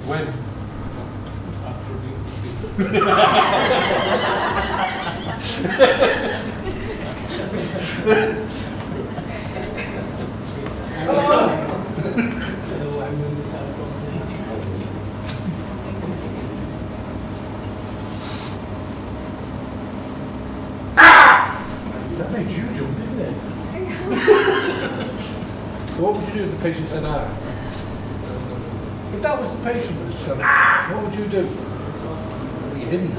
When? That made you jump, didn't it? So what would you do if the patient said ah? If that was the patient that was saying ah, what would you do? Well, you didn't.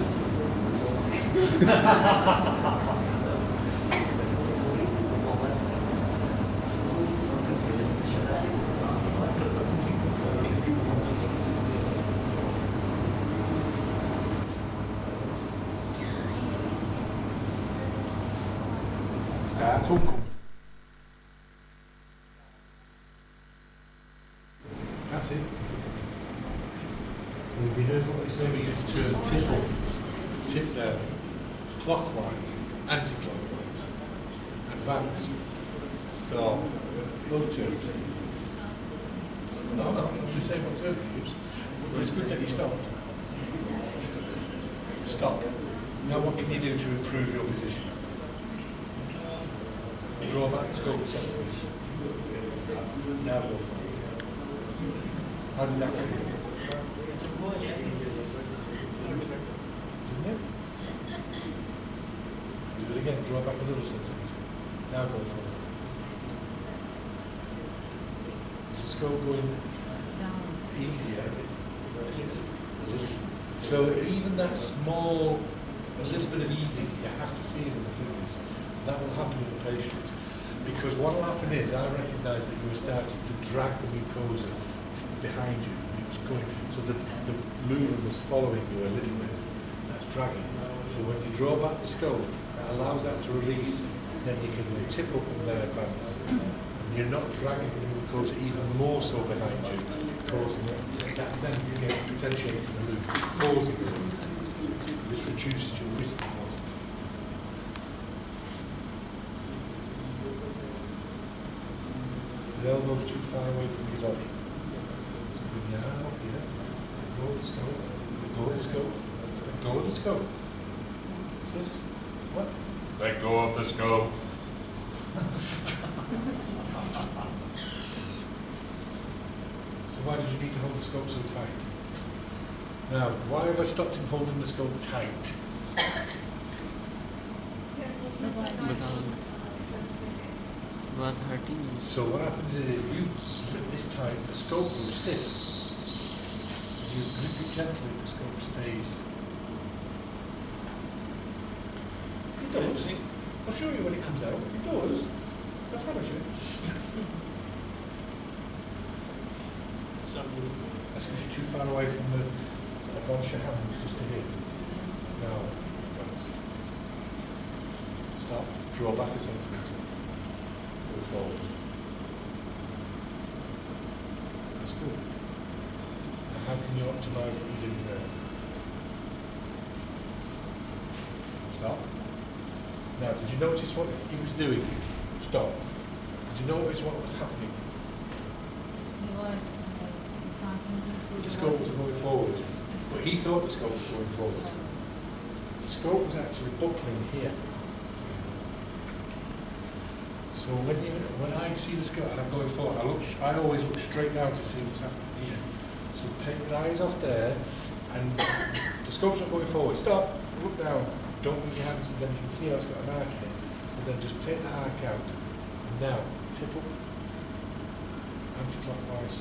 That's it. So here's what they say, we use to tip there, clockwise, anti-clockwise, advance, start, low turn. No, I'm just saying what turn you use. But it's good that you stopped. Stop. Now what can you do to improve your position? Draw back the scope of centimeters. Now go for it. How did that feel? Didn't it? Do it again, draw back a little centimeter. Now go for it. Is the scope going easier? So even that small, a little bit of easing, you have to feel in the fingers. That will happen with the patient. Because what will happen is, I recognise that you were starting to drag the mucosa behind you. It was going, so the movement was following you a little bit. That's dragging. So when you draw back the scope, that allows that to release, then you can tip up and then advance. And you're not dragging the mucosa even more so behind you, causing it. That's then potentiating the loop, causing the loop. This reduces your risk of loss. The elbow's too far away from your body. So now, here, go with the scope, go with the scope, go with the scope. What's this? What? Let go of the scope. So why did you need to hold the scope so tight? Now, why have I stopped him holding the scope tight? Was hurting me. So what happens is if you grip this tight, the scope will stiff. If you grip it gently, the scope stays. It does. I'll show you when it comes out. It does. I promise you. That's because you're too far away from the advance your hand just to hit. Now, advance. Stop. Draw back a centimetre. Go forward. That's good. Now how can you optimise what you're doing there? Stop. Now, did you notice what he was doing? Stop. Did you notice what was happening? The scope was going forward, but he thought the scope was going forward. The scope was actually buckling here. So when I see the scope and I'm going forward, I always look straight down to see what's happening here. So take your eyes off there, and the scope's not going forward. Stop. Look down. Don't move your hands, and then you can see how it's got an arc in it. And then just take the arc out. And now tip up, anti-clockwise.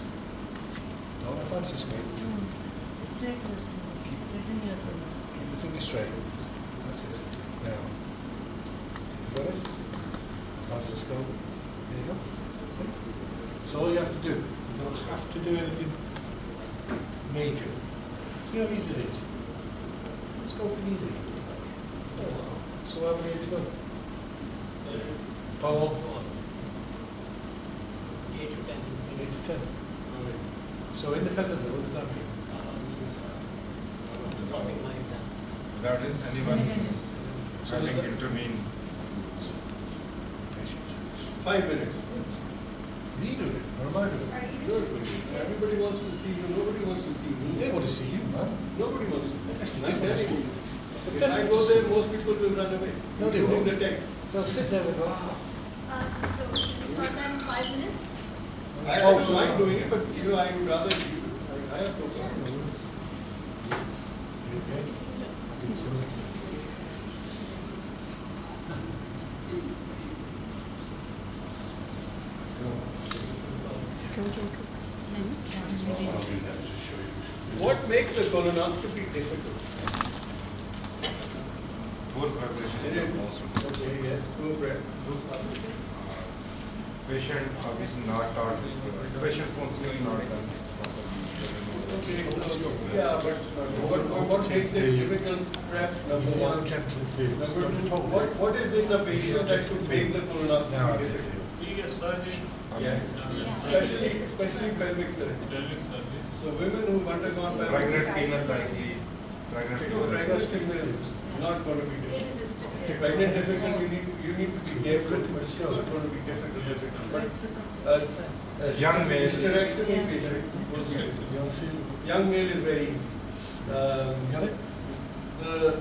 Don't advance the scope. Keep the finger straight. That's it. Now. You got it? Advance the scope. There you go. See? That's all you have to do. You don't have to do anything major. See how easy it is? Scoping easy. Oh, so how many have you done? 4. 8 to 10. 8 to 10. So independently, what does that mean? Without anyone having intervened. 5 minutes. Is he doing it? Or am I doing it? You're doing it. Everybody wants to see you, nobody wants to see me. They want to see you, man. Nobody wants to see Yes, me. they I'm do want to telling see you. you. If That's I what go you there, say. most people will run away. No, they including won't. the text. They'll sit there and go, So, we start that in 5 minutes? I don't mind doing it, but you know, I would rather you. I have no problem. You okay? I think so. What makes a colonoscopy difficult? poor preparation Is is it? most Okay, yes, poor bread. patient obviously not taught, patient functionally not done. Okay, so, yeah, but what makes it difficult prep, number Before one? I'm gentle and fearless. Number Just two, talk what is in the patient that could make the Now colonoscopy I can difficult? feel. Yes, especially pelvic surgery. So women who've undergone pelvic Pregnant surgery, female likely, pregnant no, female. pregnant female is not going to be It difficult. is just If pregnant difficult, you need to be careful, but it's still not going to be difficult. But as Young male. hysterectomy patient, was Young feel. young male is very. You got it? The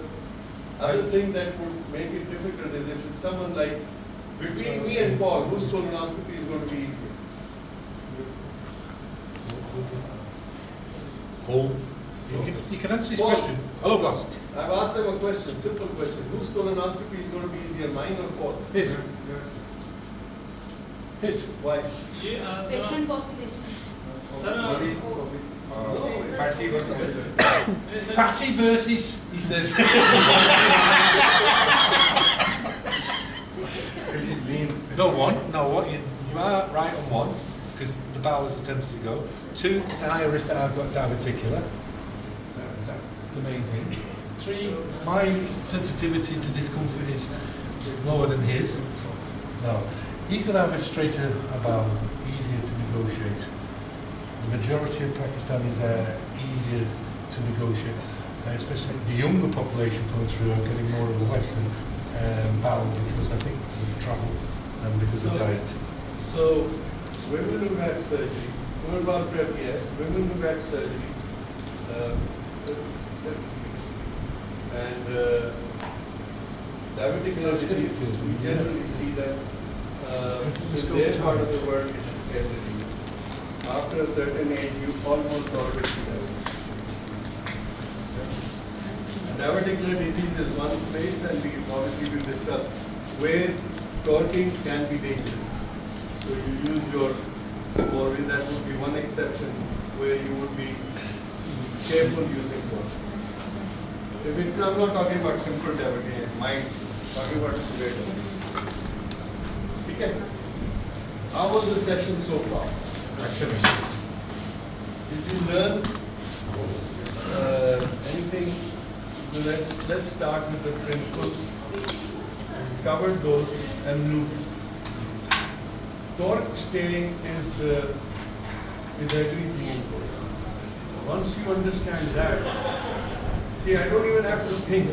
other thing that would make it difficult is if it's someone like between me and Paul, whose colonoscopy is going to be easier? Paul. You can answer his Paul. question. Hello, boss. I've asked them a question, simple question. Whose colonoscopy is going to be easier, mine or Paul? His. His. Why? Patient population. Fatty versus. Fatty versus, he says. No, one. No, what? You are right on one, because the bowel is a tendency to go. Two, it's a higher risk that I've got diverticular. That's the main thing. Three, my sensitivity to discomfort is lower than his. No. He's going to have a straighter bowel, easier to negotiate. The majority of Pakistanis are easier to negotiate, especially the younger population coming through are getting more of a Western bowel because I think because of travel and because of diet. So, women who had surgery, what about prep? Yes, women who had surgery, and diabetic disease, we generally see that in their part of the world, it's disease. After a certain age, you almost always see diabetes. Diverticular disease is one place, and we discussed where torquing can be dangerous. So you use your, or that would be one exception where you would be careful using torque. If it, I'm not talking about simple diabetes, mind, talking about severe diabetes. Okay. How was the session so far? Excellent. Did you learn anything? So let's start with the principles. We covered those and loop. Torque staying is everything. Once you understand that, see, I don't even have to think.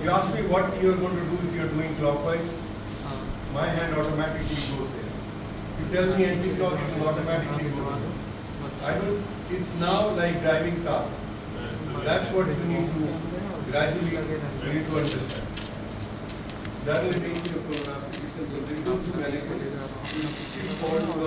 You ask me what you are going to do if you are doing clockwise, my hand automatically goes there. You tell me anti-clock, it will automatically go there. I don't, it's now like driving car. That's what you need to gradually you need to understand. That will make your colonoscopy simple. They don't do anything. You see forward to one